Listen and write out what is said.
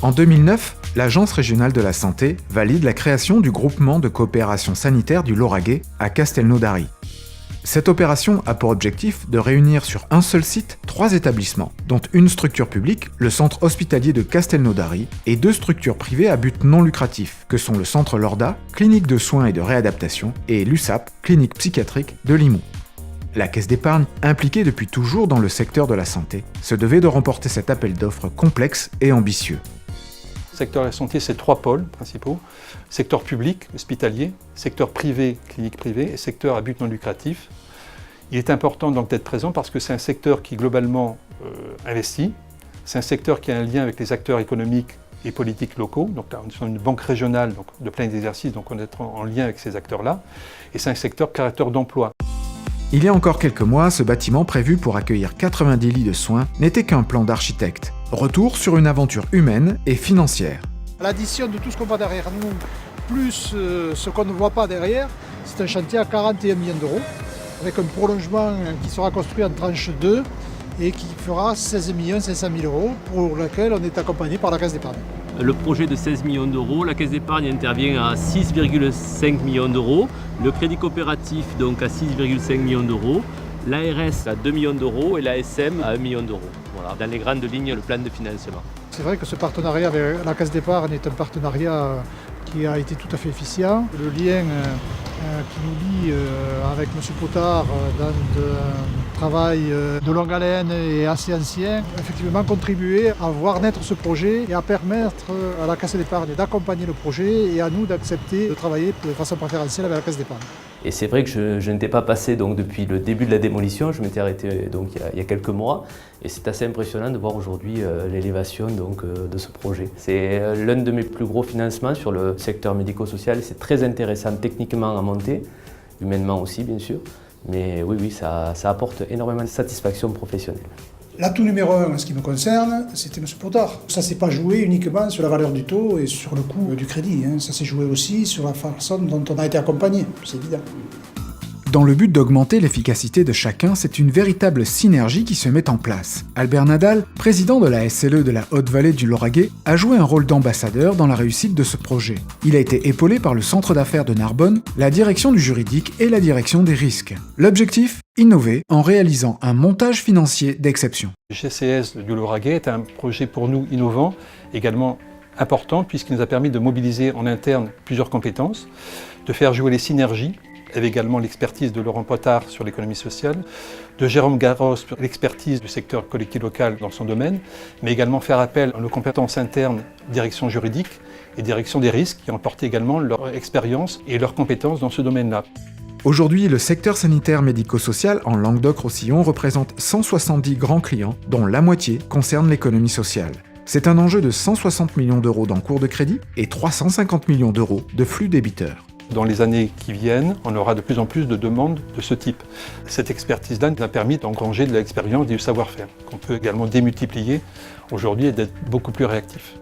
En 2009, l'Agence régionale de la santé valide la création du groupement de coopération sanitaire du Lauragais à Castelnaudary. Cette opération a pour objectif de réunir sur un seul site 3 établissements, dont une structure publique, le centre hospitalier de Castelnaudary, et 2 structures privées à but non lucratif, que sont le centre Lorda, clinique de soins et de réadaptation, et l'USAP, clinique psychiatrique de Limoux. La Caisse d'épargne, impliquée depuis toujours dans le secteur de la santé, se devait de remporter cet appel d'offres complexe et ambitieux. Le secteur de la santé, c'est 3 pôles principaux. Secteur public, hospitalier, secteur privé, clinique privée, et secteur à but non lucratif. Il est important donc d'être présent parce que c'est un secteur qui globalement investit. C'est un secteur qui a un lien avec les acteurs économiques et politiques locaux. Donc là, on est sur une banque régionale donc, de plein exercice, donc on est en lien avec ces acteurs-là. Et c'est un secteur créateur d'emplois. Il y a encore quelques mois, ce bâtiment prévu pour accueillir 90 lits de soins n'était qu'un plan d'architecte. Retour sur une aventure humaine et financière. L'addition de tout ce qu'on voit derrière nous, plus ce qu'on ne voit pas derrière, c'est un chantier à 41 millions d'euros, avec un prolongement qui sera construit en tranche 2 et qui fera 16 500 000 euros, pour lequel on est accompagné par la Caisse d'épargne. Le projet de 16 millions d'euros, la Caisse d'épargne intervient à 6,5 millions d'euros, le crédit coopératif donc à 6,5 millions d'euros, l'ARS à 2 millions d'euros et l'ASM à 1 million d'euros. Voilà, dans les grandes lignes, le plan de financement. C'est vrai que ce partenariat avec la Caisse d'épargne est un partenariat qui a été tout à fait efficient. Le lien qui nous lie avec M. Potard dans un travail de longue haleine et assez ancien, effectivement contribué à voir naître ce projet et à permettre à la Caisse d'épargne d'accompagner le projet et à nous d'accepter de travailler de façon préférentielle avec la Caisse d'épargne. Et c'est vrai que je n'étais pas passé donc, depuis le début de la démolition, je m'étais arrêté donc, il y a quelques mois et c'est assez impressionnant de voir aujourd'hui l'élévation de ce projet. C'est l'un de mes plus gros financements sur le secteur médico-social et c'est très intéressant techniquement à monter, humainement aussi bien sûr, mais oui, ça apporte énormément de satisfaction professionnelle. L'atout numéro 1 en ce qui me concerne, c'était M. Potard. Ça ne s'est pas joué uniquement sur la valeur du taux et sur le coût du crédit. Ça s'est joué aussi sur la façon dont on a été accompagné, c'est évident. Dans le but d'augmenter l'efficacité de chacun, c'est une véritable synergie qui se met en place. Albert Nadal, président de la SLE de la Haute-Vallée du Lauragais, a joué un rôle d'ambassadeur dans la réussite de ce projet. Il a été épaulé par le centre d'affaires de Narbonne, la direction du juridique et la direction des risques. L'objectif ? Innover en réalisant un montage financier d'exception. Le GCS du Lauragais est un projet pour nous innovant, également important puisqu'il nous a permis de mobiliser en interne plusieurs compétences, de faire jouer les synergies, avec également l'expertise de Laurent Potard sur l'économie sociale, de Jérôme Garros sur l'expertise du secteur collectif local dans son domaine, mais également faire appel à nos compétences internes, direction juridique et direction des risques, qui ont apporté également leur expérience et leurs compétences dans ce domaine-là. Aujourd'hui, le secteur sanitaire médico-social en Languedoc-Roussillon représente 170 grands clients, dont la moitié concerne l'économie sociale. C'est un enjeu de 160 millions d'euros d'encours de crédit et 350 millions d'euros de flux débiteurs. Dans les années qui viennent, on aura de plus en plus de demandes de ce type. Cette expertise-là nous a permis d'engranger de l'expérience et du savoir-faire, qu'on peut également démultiplier aujourd'hui et d'être beaucoup plus réactif.